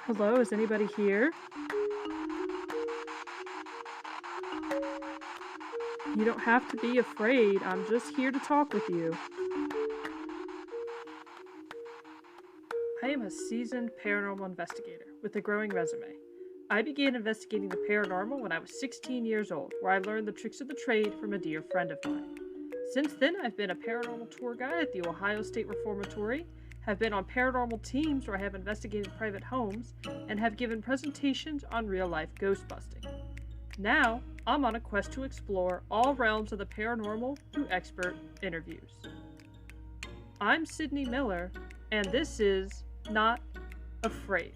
Hello, is anybody here? You don't have to be afraid. I'm just here to talk with you. I am a seasoned paranormal investigator with a growing resume. I began investigating the paranormal when I was 16 years old, where I learned the tricks of the trade from a dear friend of mine. Since then, I've been a paranormal tour guide at the Ohio State Reformatory, have been on paranormal teams where I have investigated private homes, and have given presentations on real-life ghost busting. Now, I'm on a quest to explore all realms of the paranormal through expert interviews. I'm Sydney Miller, and this is Not Afraid.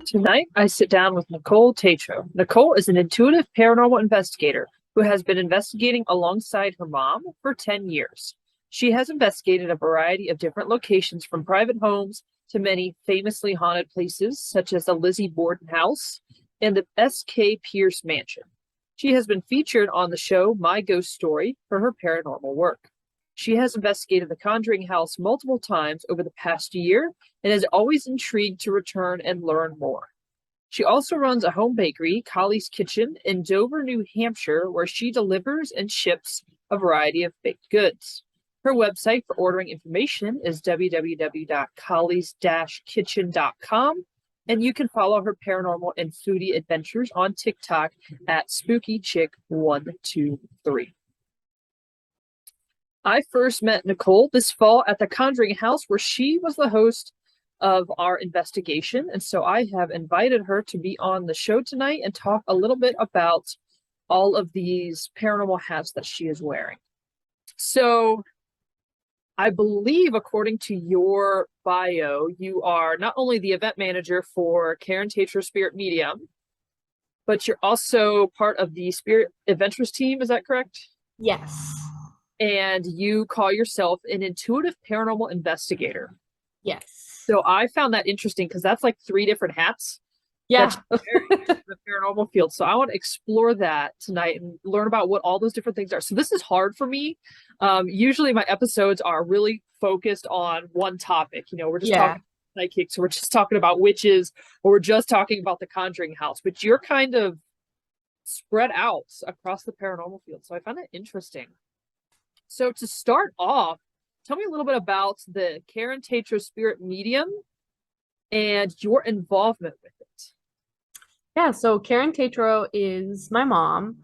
Tonight, I sit down with Nicole Tatro. Nicole is an intuitive paranormal investigator who has been investigating alongside her mom for 10 years. She has investigated a variety of different locations from private homes to many famously haunted places, such as the Lizzie Borden House and the S.K. Pierce Mansion. She has been featured on the show My Ghost Story for her paranormal work. She has investigated the Conjuring House multiple times over the past year and is always intrigued to return and learn more. She also runs a home bakery, Collie's Kitchen, in Dover, New Hampshire, where she delivers and ships a variety of baked goods. Her website for ordering information is www.collies-kitchen.com, and you can follow her paranormal and foodie adventures on TikTok at SpookyChick123. I first met Nicole this fall at the Conjuring House, where she was the host of our investigation. And so I have invited her to be on the show tonight and talk a little bit about all of these paranormal hats that she is wearing. So I believe, according to your bio, you are not only the event manager for Karen Tatro Spirit Medium, but you're also part of the Spirit Adventures team. Is that correct? Yes. And you call yourself an intuitive paranormal investigator. Yes. So I found that interesting because that's like 3 different hats. Yeah. That's the paranormal field. So I want to explore that tonight and learn about what all those different things are. So this is hard for me. Usually my episodes are really focused on one topic. You know, we're just talking psychics, we're just talking about witches, or we're just talking about the Conjuring House. But you're kind of spread out across the paranormal field. So I find that interesting. So to start off, tell me a little bit about the Karen Tatro Spirit Medium and your involvement with it. Yeah, so Karen Tatro is my mom.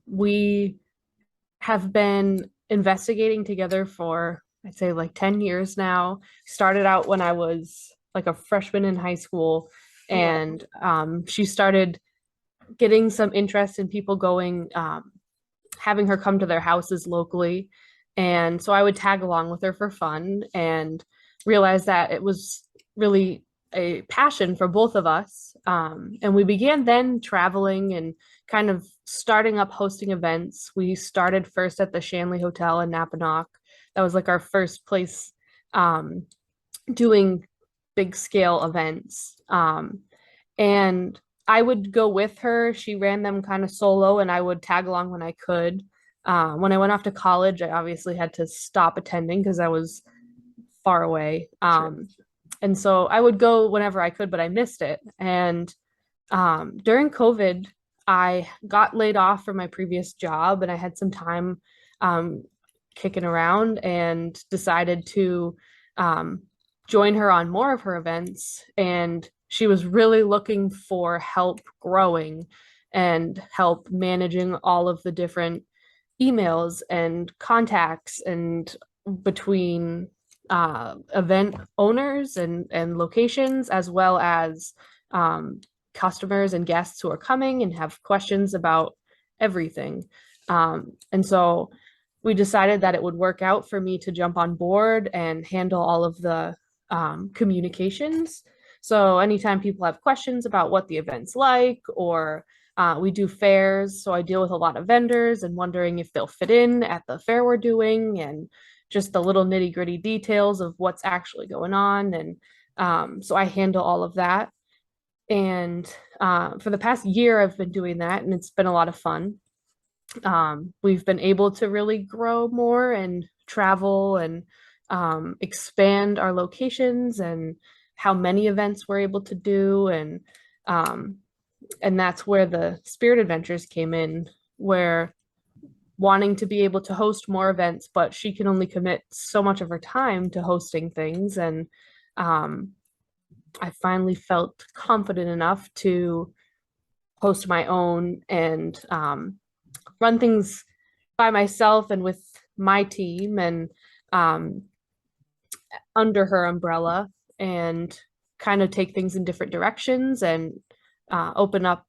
We have been investigating together for, I'd say, like 10 years now. Started out when I was like a freshman in high school, and she started getting some interest in people going, having her come to their houses locally. And so I would tag along with her for fun and realized that it was really a passion for both of us. And we began then traveling and kind of starting up hosting events. We started first at the Shanley Hotel in Napanoch. That was like our first place doing big scale events. And I would go with her. She ran them kind of solo, and I would tag along when I could. When I went off to college, I obviously had to stop attending because I was far away. And so I would go whenever I could, but I missed it. And during COVID, I got laid off from my previous job, and I had some time kicking around and decided to join her on more of her events. And she was really looking for help growing and help managing all of the different emails and contacts and between event owners and locations, as well as customers and guests who are coming and have questions about everything. And so we decided that it would work out for me to jump on board and handle all of the communications. So anytime people have questions about what the event's like, or we do fairs, so I deal with a lot of vendors and wondering if they'll fit in at the fair we're doing, and just the little nitty gritty details of what's actually going on. And so I handle all of that. And for the past year, I've been doing that, and it's been a lot of fun. We've been able to really grow more and travel and expand our locations and how many events we're able to do. Um, and that's where the Spirit Adventures came in, where wanting to be able to host more events, but she can only commit so much of her time to hosting things. And um, I finally felt confident enough to host my own and run things by myself and with my team and um, under her umbrella and kind of take things in different directions and open up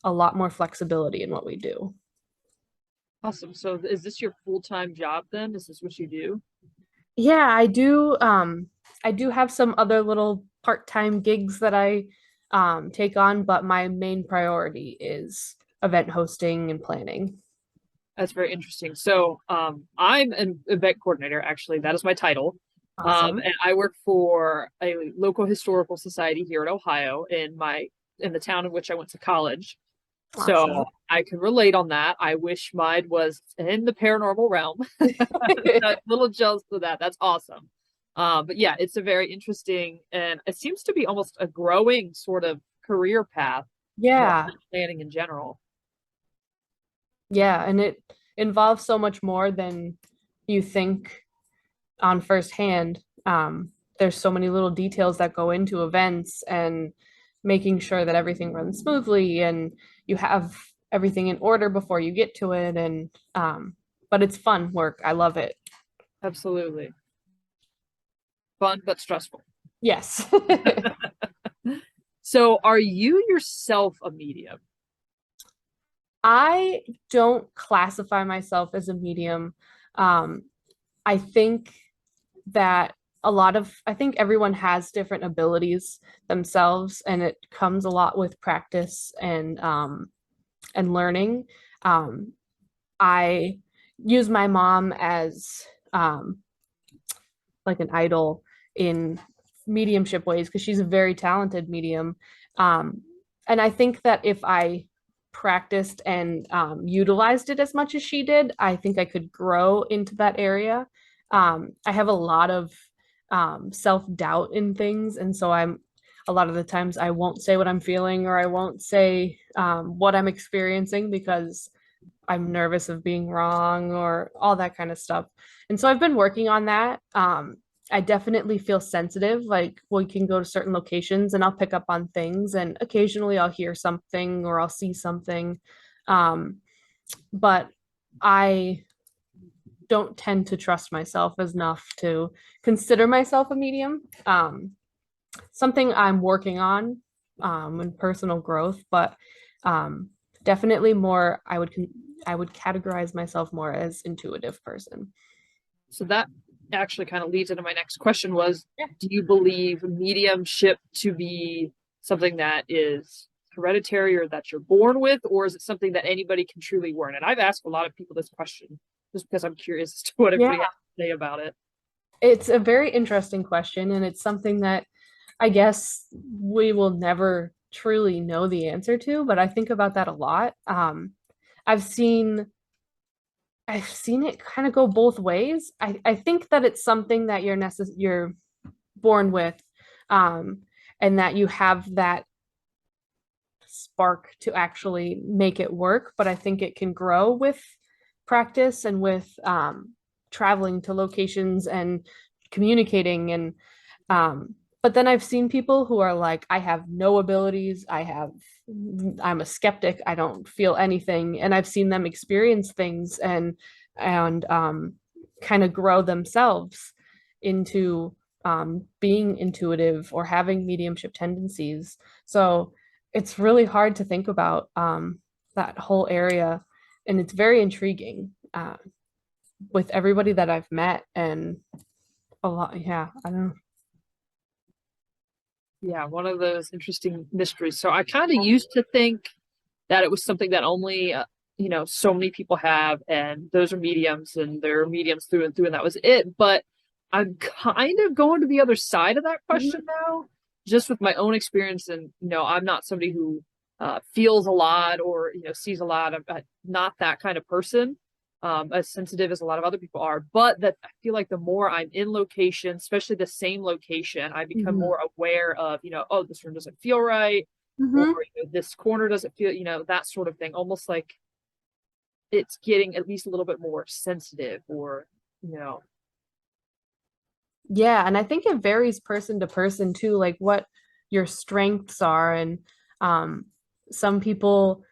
a lot more flexibility in what we do. Awesome. So is this your full-time job then? Is this what you do? Yeah, I do. I do have some other little part-time gigs that I take on, but my main priority is event hosting and planning. That's very interesting. So I'm an event coordinator, actually. That is my title. Awesome. And I work for a local historical society here in Ohio in the town in which I went to college. So Awesome. I can relate on that. I wish mine was in the paranormal realm. I'm a little jealous of that. That's awesome. But yeah, it's a very interesting and it seems to be almost a growing sort of career path, Yeah, planning in general. yeah, and it involves so much more than you think on first hand. There's so many little details that go into events and making sure that everything runs smoothly and you have everything in order before you get to it. And but it's fun work. I love it. Absolutely. Fun but stressful. Yes. So are you yourself a medium? I don't classify myself as a medium. Um, I think that I think everyone has different abilities themselves, and it comes a lot with practice and learning. Um, I use my mom as like an idol in mediumship ways because she's a very talented medium. Um, and I think that if I practiced and utilized it as much as she did, I think I could grow into that area. I have a lot of self doubt in things. And so a lot of the times I won't say what I'm feeling or I won't say what I'm experiencing because I'm nervous of being wrong or all that kind of stuff. And so I've been working on that. I definitely feel sensitive. Like we can go to certain locations and I'll pick up on things, and occasionally I'll hear something or I'll see something. Um, but I don't tend to trust myself enough to consider myself a medium. Something I'm working on in personal growth, but um, definitely more. I would categorize myself more as intuitive person. So that actually kind of leads into my next question was, Yeah. do you believe mediumship to be something that is hereditary or that you're born with, or is it something that anybody can truly learn? And I've asked a lot of people this question just because I'm curious as to what everybody Yeah, has to say about it. it's a very interesting question, and it's something that I guess we will never truly know the answer to, but I think about that a lot. I've seen I've seen it kind of go both ways. I think that it's something that you're born with, um, and that you have that spark to actually make it work. But I think it can grow with practice and with traveling to locations and communicating and but then I've seen people who are like, I have no abilities. I'm a skeptic. I don't feel anything. And I've seen them experience things and kind of grow themselves into being intuitive or having mediumship tendencies. So it's really hard to think about that whole area. And it's very intriguing with everybody that I've met and a lot. Yeah, I don't know. Yeah, one of those interesting mysteries. So I kind of used to think that it was something that only so many people have, and those are mediums, and they're mediums through and through, and that was it. But I'm kind of going to the other side of that question now, just with my own experience. And I'm not somebody who feels a lot or sees a lot. I'm not that kind of person. as sensitive as a lot of other people are, but that I feel like the more I'm in location, especially the same location, I become Mhm. more aware of, oh, this room doesn't feel right, or Mhm. this corner doesn't feel, that sort of thing. Almost like it's getting at least a little bit more sensitive, or you know, Yeah, and I think it varies person to person too, like what your strengths are. And um, some people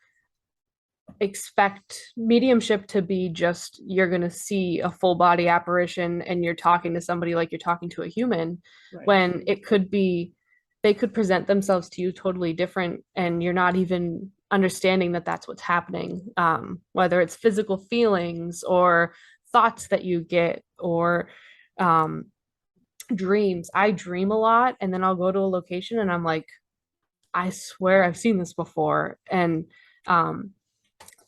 expect mediumship to be just you're going to see a full body apparition and you're talking to somebody like you're talking to a human, right. when it could be they could present themselves to you totally different and you're not even understanding that that's what's happening, whether it's physical feelings or thoughts that you get, or um, dreams. I dream a lot and then I'll go to a location and I'm like, I swear I've seen this before. And um,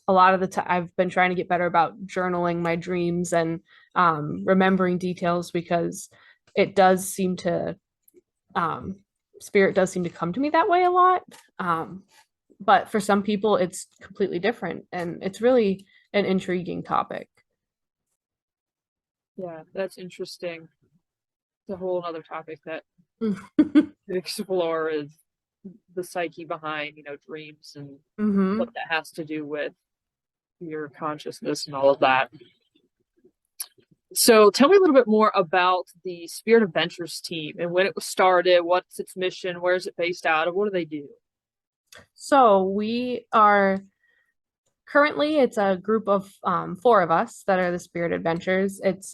a lot of the time I've been trying to get better about journaling my dreams and remembering details, because it does seem to um, spirit does seem to come to me that way a lot. But for some people it's completely different, and it's really an intriguing topic. Yeah, that's interesting. It's a whole other topic that Mm-hmm. to explore is the psyche behind, dreams and what that has to do with your consciousness and all of that. So tell me a little bit more about the Spirit Adventures team and when it was started, what's its mission, where is it based out of, what do they do? So we are currently, it's a group of four of us that are the Spirit Adventures. It's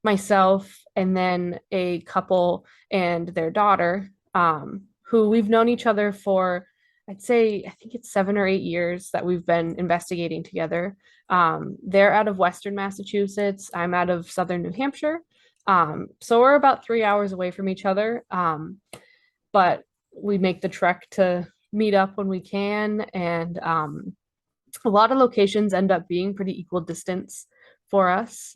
myself and then a couple and their daughter, who we've known each other for, I'd say, I think it's 7 or 8 years that we've been investigating together. They're out of Western Massachusetts. I'm out of Southern New Hampshire. So we're about 3 hours away from each other. But we make the trek to meet up when we can. And a lot of locations end up being pretty equal distance for us.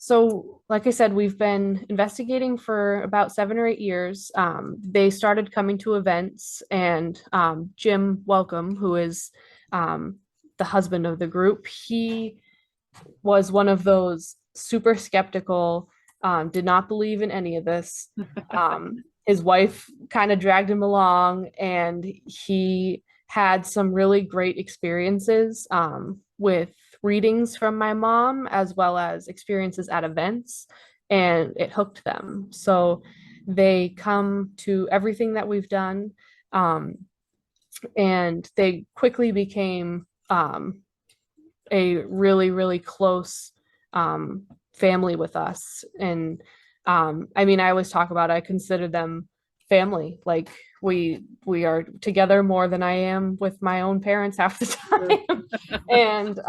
So, like I said, we've been investigating for about 7 or 8 years. They started coming to events, and Jim Welcome, who is um, the husband of the group, he was one of those super skeptical, did not believe in any of this. His wife kind of dragged him along, and he had some really great experiences with readings from my mom, as well as experiences at events, and it hooked them. So they come to everything that we've done, um, and they quickly became a really, really close family with us. And I mean, I always talk about, I consider them family. Like we are together more than I am with my own parents half the time. And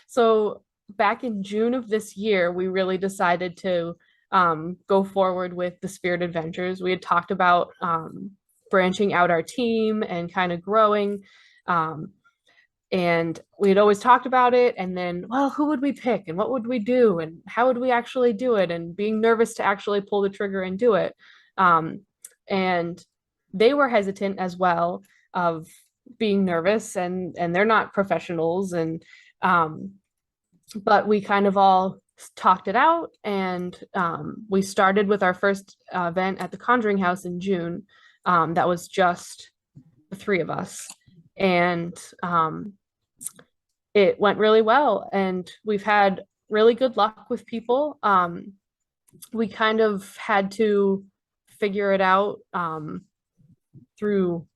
so back in June of this year, we really decided to go forward with the Spirit Adventures. We had talked about branching out our team and kind of growing. Um, and we had always talked about it, and then, well, who would we pick and what would we do and how would we actually do it, and being nervous to actually pull the trigger and do it. um, and they were hesitant as well, of being nervous, and they're not professionals. And but we kind of all talked it out, and we started with our first event at the Conjuring House in June. That was just the three of us, and it went really well, and we've had really good luck with people. We kind of had to figure it out through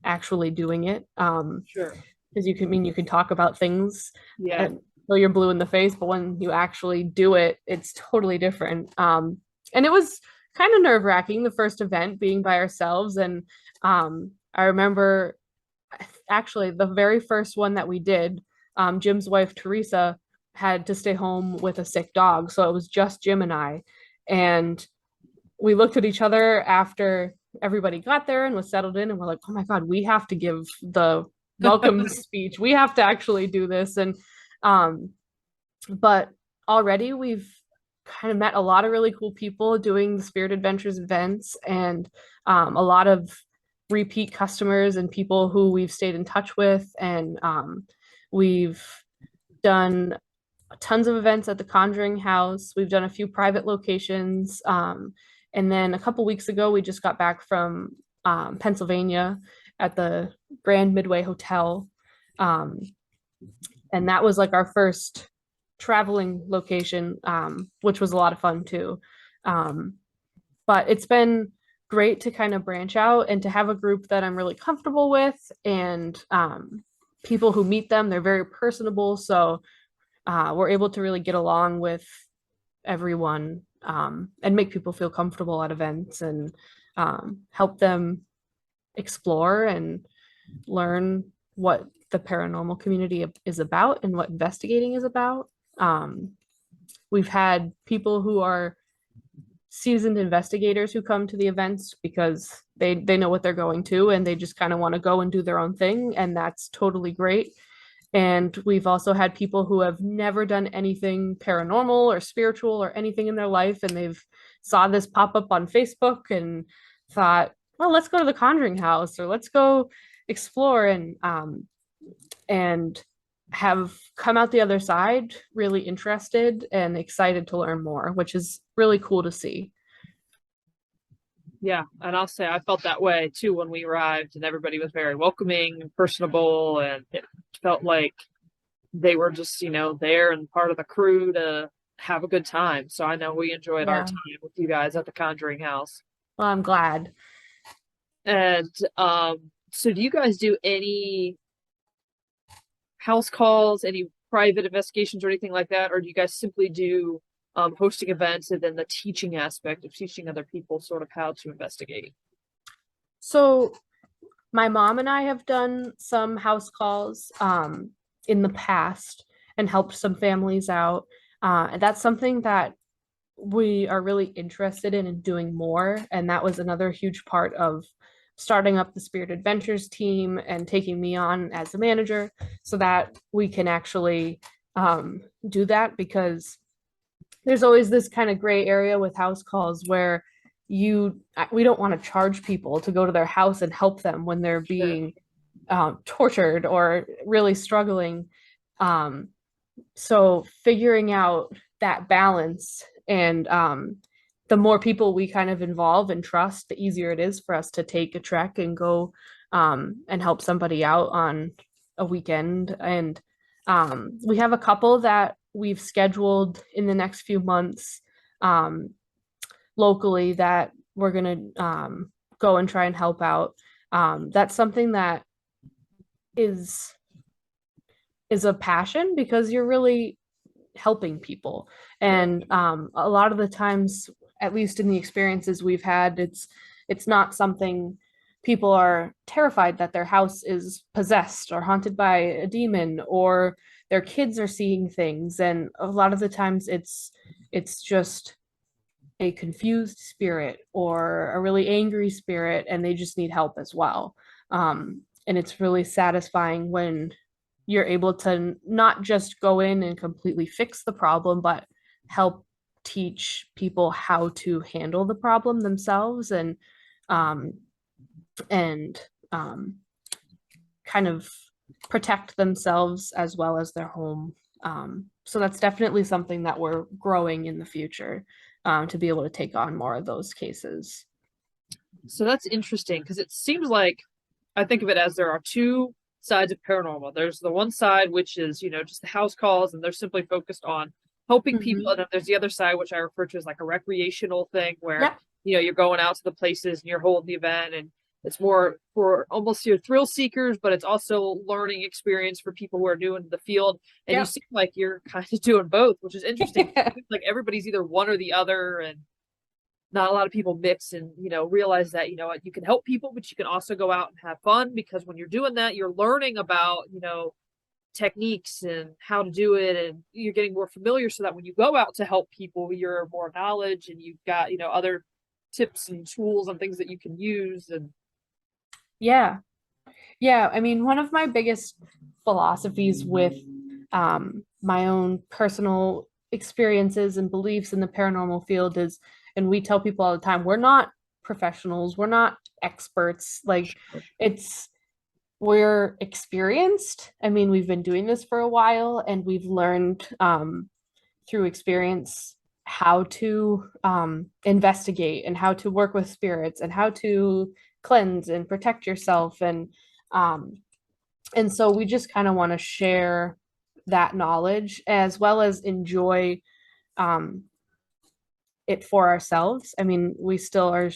actually doing it. Sure. Because you can talk about things Yeah. until you're blue in the face, but when you actually do it, it's totally different. And it was kind of nerve-wracking, the first event being by ourselves. And I remember actually the very first one that we did, Jim's wife Teresa had to stay home with a sick dog, so it was just Jim and I. And we looked at each other after everybody got there and was settled in, and we're like, "Oh my God, we have to give the welcome speech. We have to actually do this." And um, but already we've kind of met a lot of really cool people doing the Spirit Adventures events, and a lot of repeat customers and people who we've stayed in touch with. And we've done tons of events at the Conjuring House. We've done a few private locations. And then a couple weeks ago, we just got back from Pennsylvania at the Grand Midway Hotel. And that was like our first traveling location, which was a lot of fun too. But it's been great to kind of branch out and to have a group that I'm really comfortable with, and people who meet them, they're very personable. So we're able to really get along with everyone, and make people feel comfortable at events, and help them explore and learn what the paranormal community is about and what investigating is about. We've had people who are seasoned investigators who come to the events because they know what they're going to, and they just kind of want to go and do their own thing, and that's totally great. And we've also had people who have never done anything paranormal or spiritual or anything in their life, and they've saw this pop up on Facebook and thought, well, let's go to the Conjuring House, or let's go explore, and have come out the other side really interested and excited to learn more, which is really cool to see. Yeah, and I'll say I felt that way too when we arrived, and everybody was very welcoming and personable, and it felt like they were just, there and part of the crew to have a good time. So I know we enjoyed our Yeah. time with you guys at the Conjuring House. Well, I'm glad. And so do you guys do any house calls, any private investigations or anything like that? Or do you guys simply do hosting events and then the teaching aspect of teaching other people sort of how to investigate? So my mom and I have done some house calls in the past and helped some families out. And that's something that we are really interested in doing more. And that was another huge part of starting up the Spirit Adventures team and taking me on as a manager, so that we can actually do that, because there's always this kind of gray area with house calls where we don't want to charge people to go to their house and help them when they're being tortured or really struggling. So figuring out that balance, and the more people we kind of involve and trust, the easier it is for us to take a trek and go and help somebody out on a weekend. And we have a couple that we've scheduled in the next few months locally that we're going to go and try and help out. That's something that is a passion, because you're really helping people. And a lot of the times, at least in the experiences we've had, it's not something people are terrified that their house is possessed or haunted by a demon, or their kids are seeing things. And a lot of the times it's just a confused spirit or a really angry spirit, and they just need help as well. And it's really satisfying when you're able to not just go in and completely fix the problem, but help teach people how to handle the problem themselves, and and kind of protect themselves as well as their home. So that's definitely something that we're growing in the future, to be able to take on more of those cases. So that's interesting, because it seems like I think of it as there are two sides of paranormal. There's the one side, which is, just the house calls, and they're simply focused on helping people. And then there's the other side, which I refer to as like a recreational thing, where, you're going out to the places and you're holding the event, and it's more for almost your thrill seekers, but it's also learning experience for people who are new into the field. And you seem like you're kind of doing both, which is interesting. Like everybody's either one or the other, and not a lot of people mix and, realize that, you can help people, but you can also go out and have fun, because when you're doing that, you're learning about, techniques and how to do it, and you're getting more familiar, so that when you go out to help people, you're more knowledge, and you've got, other tips and tools and things that you can use. And yeah. I mean, one of my biggest philosophies with my own personal experiences and beliefs in the paranormal field is, and we tell people all the time, we're not professionals, we're not experts. Like, it's we're experienced. I mean, we've been doing this for a while and we've learned through experience how to investigate and how to work with spirits and how to cleanse and protect yourself. Um, and so we just kind of want to share that knowledge as well as enjoy um, it for ourselves. I mean, we still are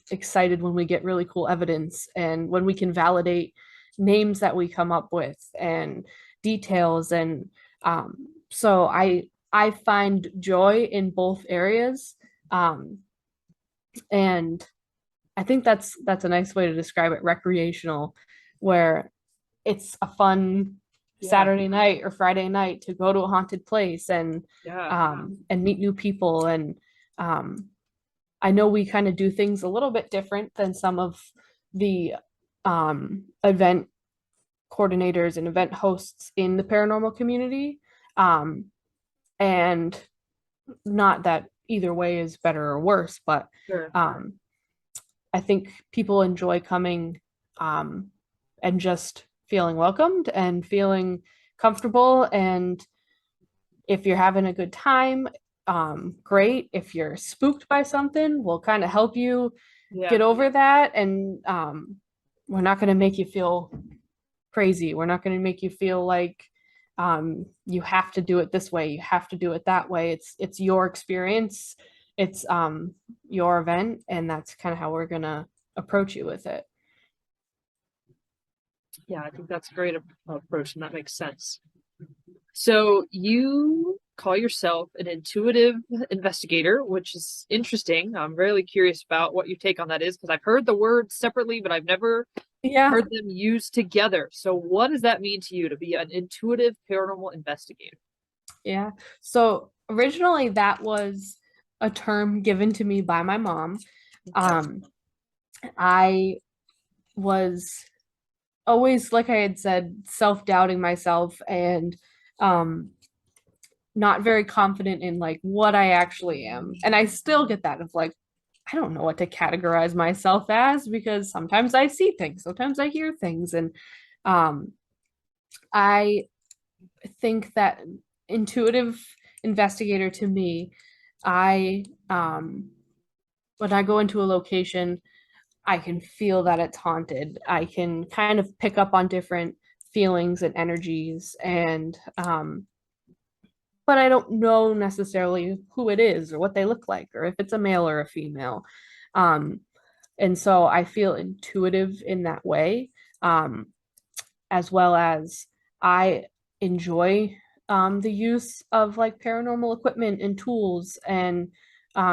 excited when we get really cool evidence and when we can validate names that we come up with and details. And so I find joy in both areas. Um, and I think that's a nice way to describe it, recreational, where it's a fun Yeah. Saturday night or Friday night to go to a haunted place Yeah. and meet new people. And I know we kind of do things a little bit different than some of the event coordinators and event hosts in the paranormal community. Um, and not that either way is better or worse, but Sure. I think people enjoy coming and just feeling welcomed and feeling comfortable. And if you're having a good time, great. If you're spooked by something, we'll kind of help you Yeah. get over that. And we're not going to make you feel crazy. We're not going to make you feel like you have to do it this way. You have to do it that way. It's your experience. It's your event, and that's kind of how we're going to approach you with it. Yeah, I think that's a great approach, and that makes sense. So you call yourself an intuitive investigator, which is interesting. I'm really curious about what your take on that is because I've heard the words separately, but I've never Yeah. heard them used together. So what does that mean to you to be an intuitive paranormal investigator? Yeah. So originally that was a term given to me by my mom. I was always, like I had said, self-doubting myself and not very confident in like what I actually am. And I still get that of like, I don't know what to categorize myself as because sometimes I see things, sometimes I hear things. And um, I think that intuitive investigator to me, I when I go into a location, I can feel that it's haunted. I can kind of pick up on different feelings and energies, and but I don't know necessarily who it is or what they look like or if it's a male or a female. Um, and so I feel intuitive in that way, um, as well as I enjoy the use of like paranormal equipment and tools and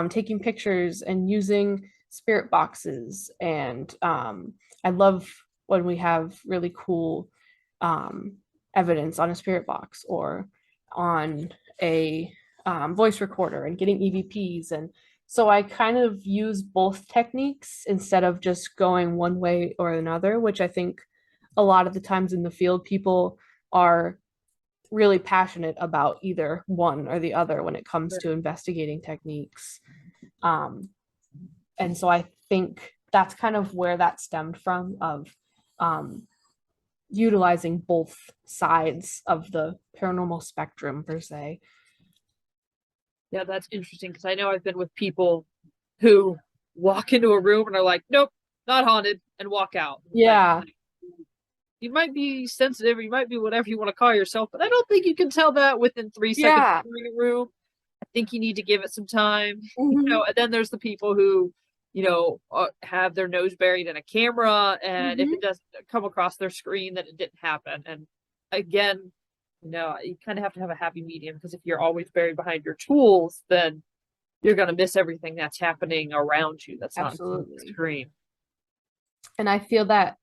taking pictures and using spirit boxes. And I love when we have really cool um, evidence on a spirit box or on a voice recorder and getting EVPs. And so I kind of use both techniques instead of just going one way or another, which I think a lot of the times in the field, people are really passionate about either one or the other when it comes to investigating techniques. Um, and so I think that's kind of where that stemmed from of um, utilizing both sides of the paranormal spectrum per se. Yeah, that's interesting because I know I've been with people who walk into a room and are like, nope, not haunted, and walk out. Yeah. Like, you might be sensitive, or you might be whatever you want to call yourself, but I don't think you can tell that within 3 seconds Yeah. of entering a room. I think you need to give it some time. Mm-hmm. And then there's the people who, have their nose buried in a camera, and if Mm-hmm. it doesn't come across their screen, then it didn't happen. And again, you kind of have to have a happy medium because if you're always buried behind your tools, then you're going to miss everything that's happening around you that's not on the Absolutely. screen. And I feel that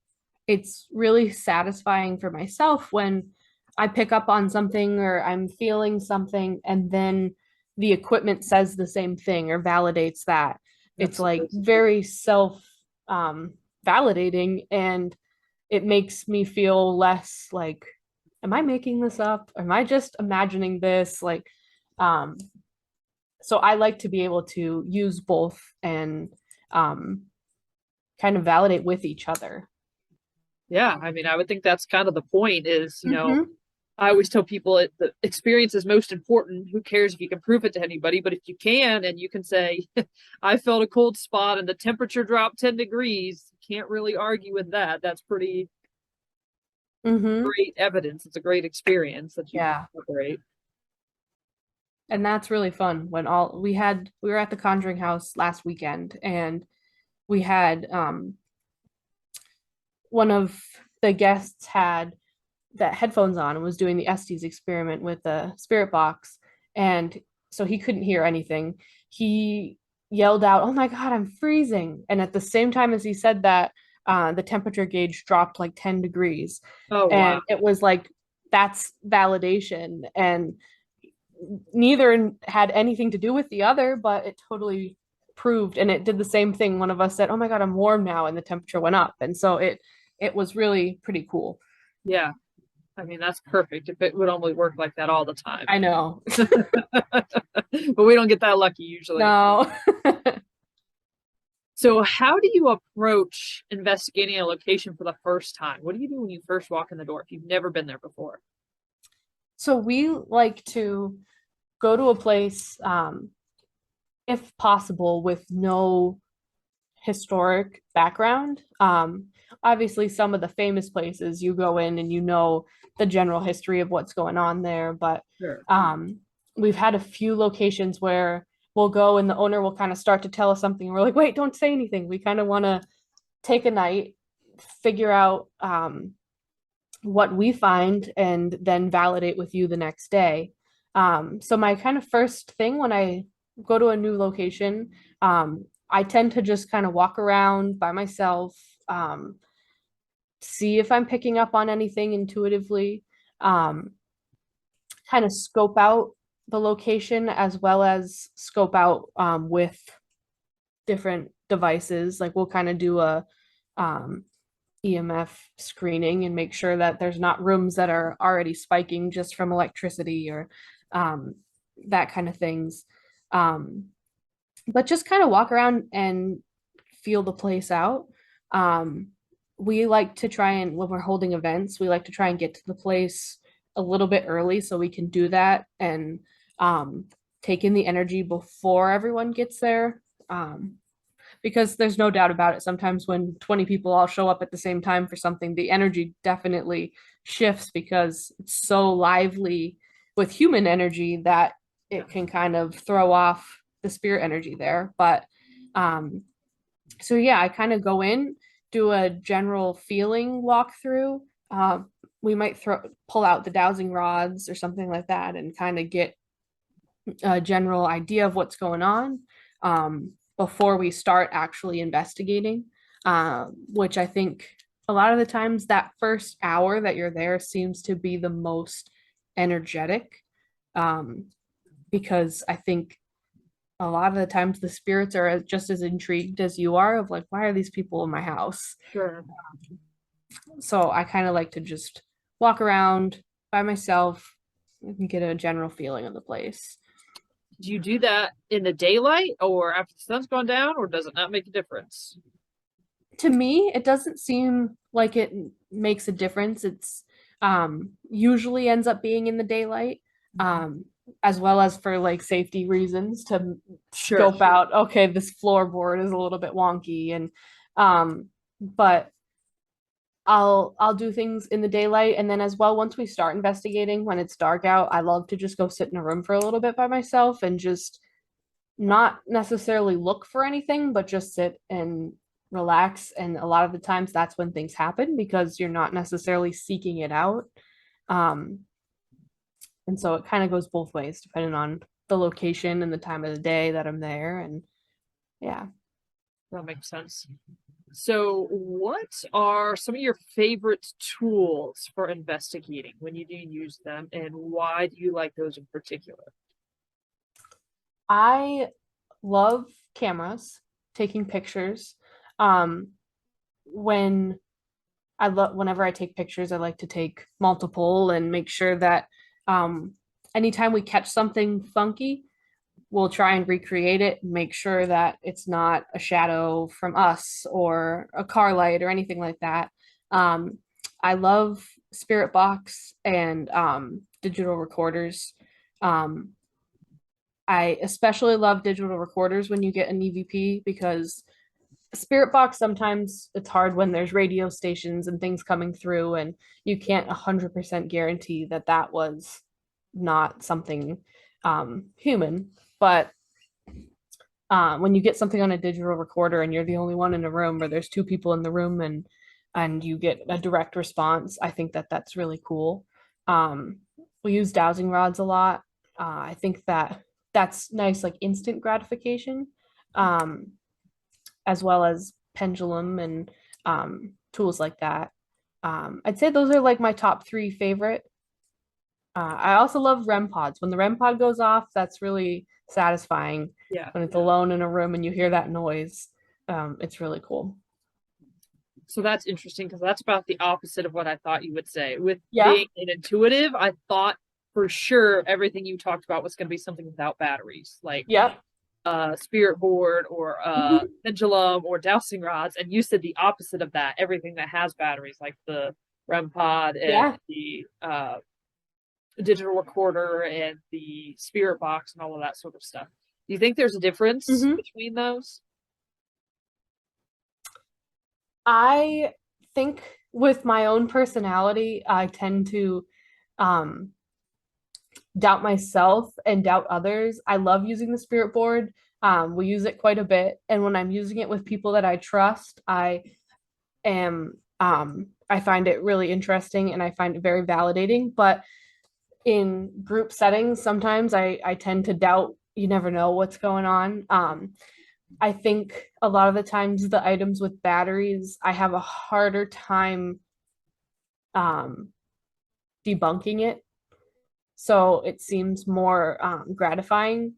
it's really satisfying for myself when I pick up on something or I'm feeling something and then the equipment says the same thing or validates that. It's like very self validating, and it makes me feel less like, am I making this up? Am I just imagining this? Like, um, so I like to be able to use both and kind of validate with each other. Yeah, I mean, I would think that's kind of the point is, Mm-hmm. I always tell people the experience is most important. Who cares if you can prove it to anybody? But if you can and you can say, I felt a cold spot and the temperature dropped 10 degrees, you can't really argue with that. That's pretty Mm-hmm. great evidence. It's a great experience that you can Yeah. separate. And that's really fun when we were at the Conjuring House last weekend and we had one of the guests had that headphones on and was doing the Estes experiment with the spirit box. And so he couldn't hear anything. He yelled out, "Oh my God, I'm freezing." And at the same time as he said that, the temperature gauge dropped like 10 degrees. Oh, wow. And it was like, that's validation. And neither had anything to do with the other, but it totally proved. And it did the same thing. One of us said, "Oh my God, I'm warm now." And the temperature went up. And so it was really pretty cool. Yeah. I mean, that's perfect if it would only work like that all the time. I know. But we don't get that lucky usually. No. So, how do you approach investigating a location for the first time? What do you do when you first walk in the door if you've never been there before? So we like to go to a place, if possible, with no historic background. Obviously, some of the famous places you go in and you know the general history of what's going on there, but Sure. we've had a few locations where we'll go and the owner will kind of start to tell us something, and we're like, "Wait, don't say anything." We kind of want to take a night, figure out what we find, and then validate with you the next day. So my kind of first thing when I go to a new location, I tend to just kind of walk around by myself, see if I'm picking up on anything intuitively, um, kind of scope out the location as well as scope out with different devices. Like we'll kind of do a um, EMF screening and make sure that there's not rooms that are already spiking just from electricity or um, that kind of things. Um, but just kind of walk around and feel the place out. Um, we like to try and, when we're holding events, we like to try and get to the place a little bit early so we can do that and um, take in the energy before everyone gets there. Because there's no doubt about it. Sometimes when 20 people all show up at the same time for something, the energy definitely shifts because it's so lively with human energy that it can kind of throw off the spirit energy there. But um, so yeah, I kind of go in, do a general feeling walkthrough. We might pull out the dowsing rods or something like that and kind of get a general idea of what's going on before we start actually investigating, which I think a lot of the times that first hour that you're there seems to be the most energetic, um, because I think a lot of the times the spirits are just as intrigued as you are of like, why are these people in my house? Sure. So I kind of like to just walk around by myself and get a general feeling of the place. Do you do that in the daylight or after the sun's gone down, or does it not make a difference? To me, it doesn't seem like it makes a difference. It's usually ends up being in the daylight, as well as for like safety reasons to Sure. scope out, okay, this floorboard is a little bit wonky, and but I'll do things in the daylight, and then as well once we start investigating when it's dark out, I love to just go sit in a room for a little bit by myself and just not necessarily look for anything, but just sit and relax. And a lot of the times that's when things happen because you're not necessarily seeking it out. Um, and so it kind of goes both ways depending on the location and the time of the day that I'm there. And yeah. That makes sense. So, what are some of your favorite tools for investigating when you do use them, and why do you like those in particular? I love cameras, taking pictures. Um, when whenever I take pictures, I like to take multiple and make sure that um, anytime we catch something funky, we'll try and recreate it and make sure that it's not a shadow from us or a car light or anything like that. I love spirit box and digital recorders. Um, I especially love digital recorders when you get an EVP because spirit box sometimes it's hard when there's radio stations and things coming through and you can't 100% guarantee that that was not something human, but when you get something on a digital recorder and you're the only one in a room or there's two people in the room and you get a direct response, I think that that's really cool. We use dowsing rods a lot. I think that that's nice, like instant gratification, as well as pendulum and tools like that. I'd say those are like my top three favorite. I also love REM pods. When the REM pod goes off, that's really satisfying. Yeah. When it's alone in a room and you hear that noise, it's really cool. So that's interesting because that's about the opposite of what I thought you would say. With Yeah. being an intuitive, I thought for sure everything you talked about was going to be something without batteries, like Yep. spirit board or pendulum or dowsing rods. And you said the opposite of that, everything that has batteries, like the REM pod and Yeah. the digital recorder and the spirit box and all of that sort of stuff. Do you think there's a difference between those? I think with my own personality, I tend to doubt myself and doubt others. I love using the spirit board. We use it quite a bit. And when I'm using it with people that I trust, I find it really interesting and I find it very validating. But in group settings, sometimes I tend to doubt. You never know what's going on. I think a lot of the times the items with batteries, I have a harder time debunking it. So it seems more gratifying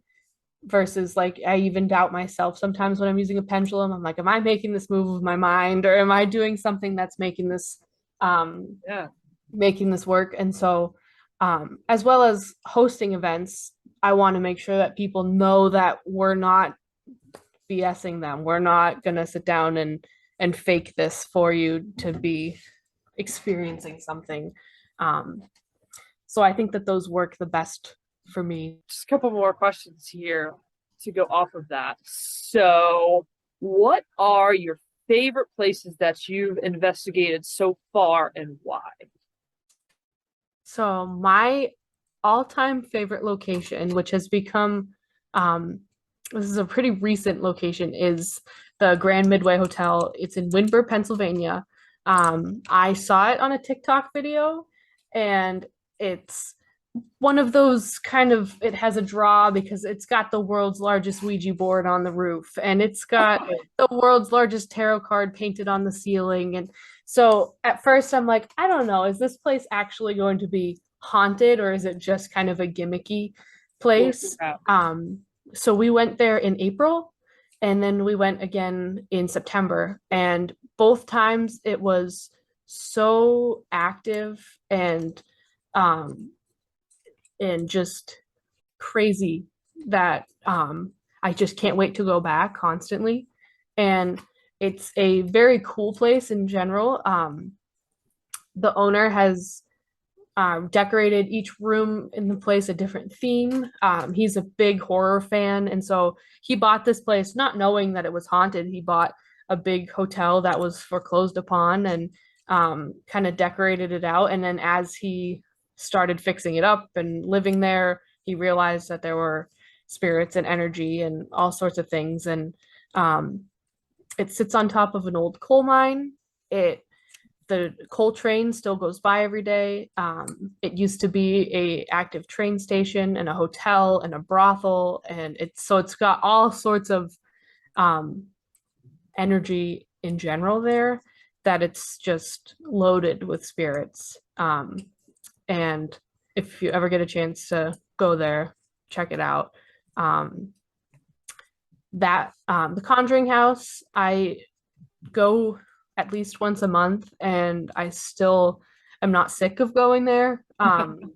versus like I even doubt myself sometimes when I'm using a pendulum. I'm like, am I making this move with my mind or am I doing something that's making this making this work? And so as well as hosting events, I want to make sure that people know that we're not BSing them. We're not gonna sit down and fake this for you to be experiencing something. So I think that those work the best for me. Just a couple more questions here to go off of that. So, what are your favorite places that you've investigated so far and why? So my all-time favorite location, which has become this is a pretty recent location, is the Grand Midway Hotel. It's in Windber, Pennsylvania. I saw it on a TikTok video, and it's one of those kind of, it has a draw because it's got the world's largest Ouija board on the roof, and it's got the world's largest tarot card painted on the ceiling. And so at first I'm like, I don't know, is this place actually going to be haunted or is it just kind of a gimmicky place? So we went there in April and then we went again in September, and both times it was so active and just crazy that I just can't wait to go back constantly. And it's a very cool place in general. The owner has decorated each room in the place a different theme. He's a big horror fan, and so he bought this place not knowing that it was haunted. He bought a big hotel that was foreclosed upon and kind of decorated it out. And then as he started fixing it up and living there, he realized that there were spirits and energy and all sorts of things. And it sits on top of an old coal mine. The coal train still goes by every day. It used to be a active train station and a hotel and a brothel, and it's got all sorts of energy in general there, that it's just loaded with spirits. And if you ever get a chance to go there, check it out. The Conjuring House, I go at least once a month, and I still am not sick of going there.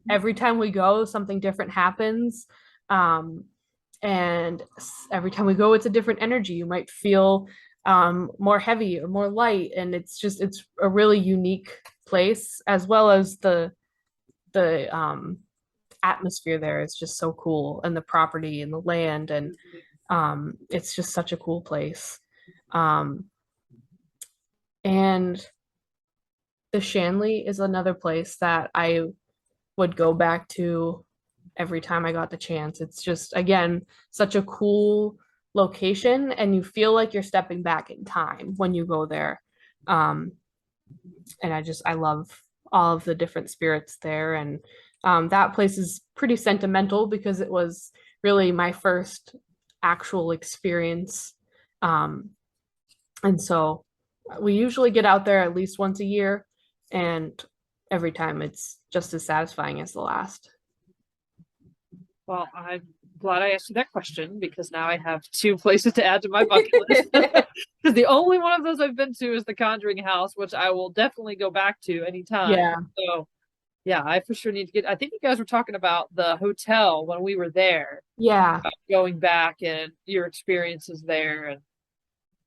Every time we go, something different happens. And every time we go, it's a different energy. You might feel more heavy or more light, and it's a really unique place, as well as the atmosphere there is just so cool, and the property and the land, and it's just such a cool place. Um, and the Shanley is another place that I would go back to every time I got the chance. It's just, again, such a cool location, and you feel like you're stepping back in time when you go there. Um, and I love all of the different spirits there. And that place is pretty sentimental because it was really my first actual experience. Um, and so we usually get out there at least once a year, and every time it's just as satisfying as the last. Well, I'm glad I asked you that question because now I have two places to add to my bucket list. Because the only one of those I've been to is the Conjuring House, which I will definitely go back to anytime. Yeah. So, yeah, I for sure need to get. I think you guys were talking about the hotel when we were there, Yeah. going back and your experiences there. And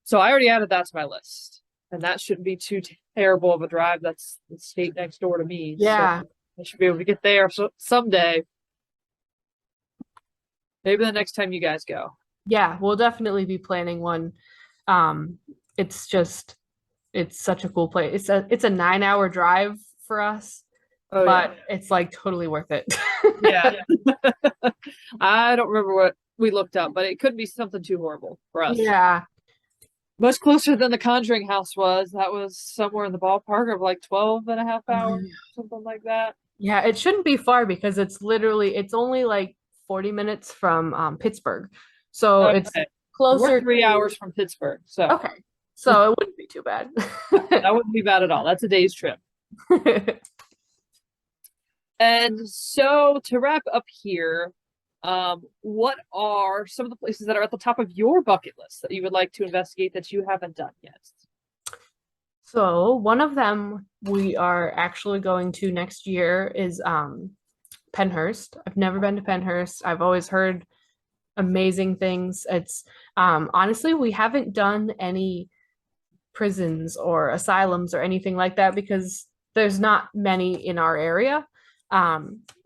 so I already added that to my list. And that shouldn't be too terrible of a drive. That's the state next door to me. Yeah. So I should be able to get there someday. Maybe the next time you guys go. Yeah, we'll definitely be planning one. Um, it's just it's such a cool place. It's a 9-hour drive for us, Oh yeah. but it's like totally worth it. Yeah. I don't remember what we looked up, but it couldn't be something too horrible for us. Yeah. Much closer than the Conjuring House was. That was somewhere in the ballpark of like 12 and a half hours, something like that. Yeah, it shouldn't be far because it's only like 40 minutes from Pittsburgh. So it's Okay. closer We're 3 to, hours from Pittsburgh, so okay. So it wouldn't be too bad. that wouldn't be bad at all. That's a day's trip. And so to wrap up here, what are some of the places that are at the top of your bucket list that you would like to investigate that you haven't done yet? So one of them we are actually going to next year is Penhurst. I've never been to Penhurst. I've always heard amazing things. It's honestly, we haven't done any prisons or asylums or anything like that because there's not many in our area.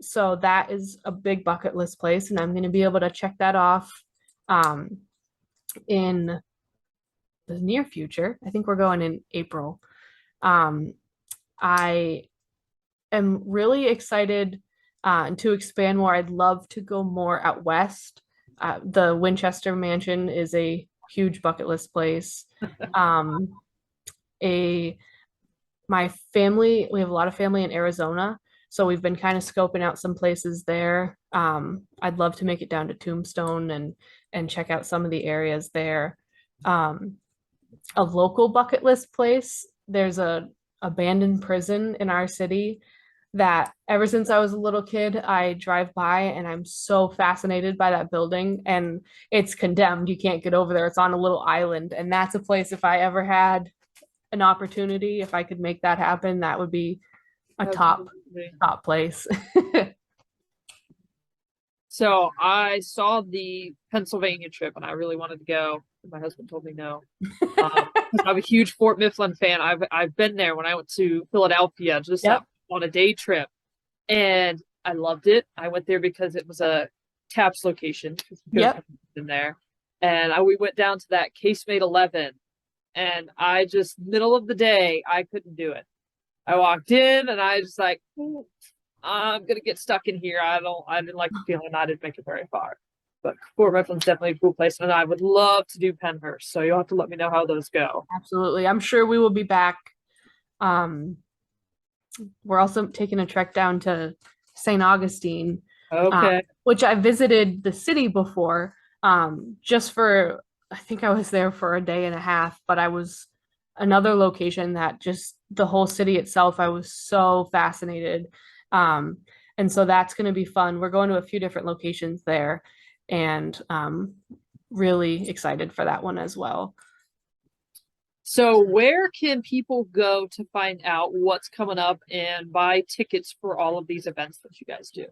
So that is a big bucket list place, and I'm going to be able to check that off in the near future. I think we're going in April. I am really excited to expand more. I'd love to go more out west. The Winchester Mansion is a huge bucket list place. My family, we have a lot of family in Arizona, so we've been kind of scoping out some places there. I'd love to make it down to Tombstone and check out some of the areas there. A local bucket list place, there's a abandoned prison in our city that ever since I was a little kid, I drive by and I'm so fascinated by that building, and it's condemned. You can't get over there. It's on a little island, and that's a place, if I ever had an opportunity, if I could make that happen, that would be a top place. So I saw the Pennsylvania trip and I really wanted to go. My husband told me no. I'm a huge Fort Mifflin fan. I've been there when I went to Philadelphia just on a day trip, and I loved it. I went there because it was a TAPS location. Yep. In there, and we went down to that Casemate 11, and I just middle of the day I couldn't do it. I walked in and I just like, I'm gonna get stuck in here. I didn't like the feeling. I didn't make it very far. But Fort Mifflin's definitely a cool place, and I would love to do Penhurst. So you'll have to let me know how those go. Absolutely. I'm sure we will be back. We're also taking a trek down to St. Augustine, Okay. which I visited the city before, just for, I think I was there for a day and a half, but I was another location that just the whole city itself, I was so fascinated. And so that's going to be fun. We're going to a few different locations there, and really excited for that one as well. So where can people go to find out what's coming up and buy tickets for all of these events that you guys do?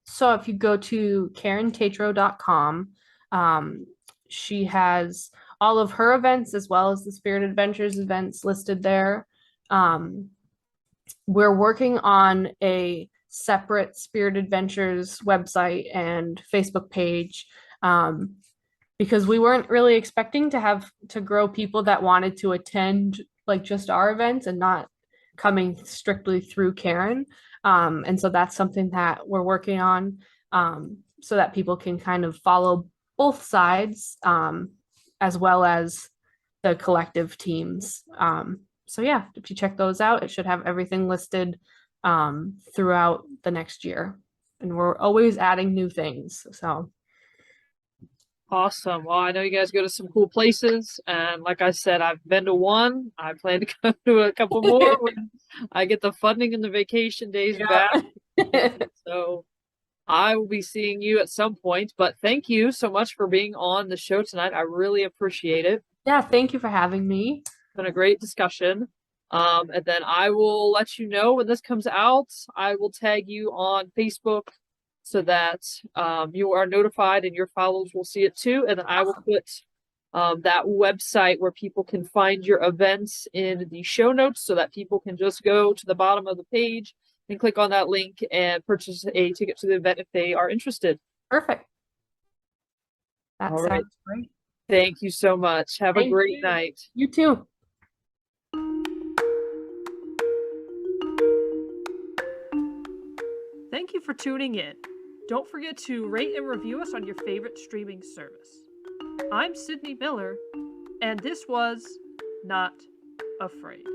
So if you go to KarenTatro.com, she has all of her events as well as the Spirit Adventures events listed there. We're working on a separate Spirit Adventures website and Facebook page, because we weren't really expecting to have to grow people that wanted to attend like just our events and not coming strictly through Karen. And so that's something that we're working on, so that people can kind of follow both sides, as well as the collective teams. So yeah, if you check those out, it should have everything listed throughout the next year. And we're always adding new things. So Awesome. Well, I know you guys go to some cool places, and like I said, I've been to one. I plan to go to a couple more when I get the funding and the vacation days back. So I will be seeing you at some point, but thank you so much for being on the show tonight. I really appreciate it. Yeah, thank you for having me. It's been a great discussion. And then I will let you know when this comes out. I will tag you on Facebook so that you are notified and your followers will see it too. And then I will put that website where people can find your events in the show notes so that people can just go to the bottom of the page and click on that link and purchase a ticket to the event if they are interested. Perfect. That All sounds right. great. Thank you so much. Have a Thank great you. night. You too. Thank you for tuning in. Don't forget to rate and review us on your favorite streaming service. I'm Sydney Miller, and this was Not Afraid.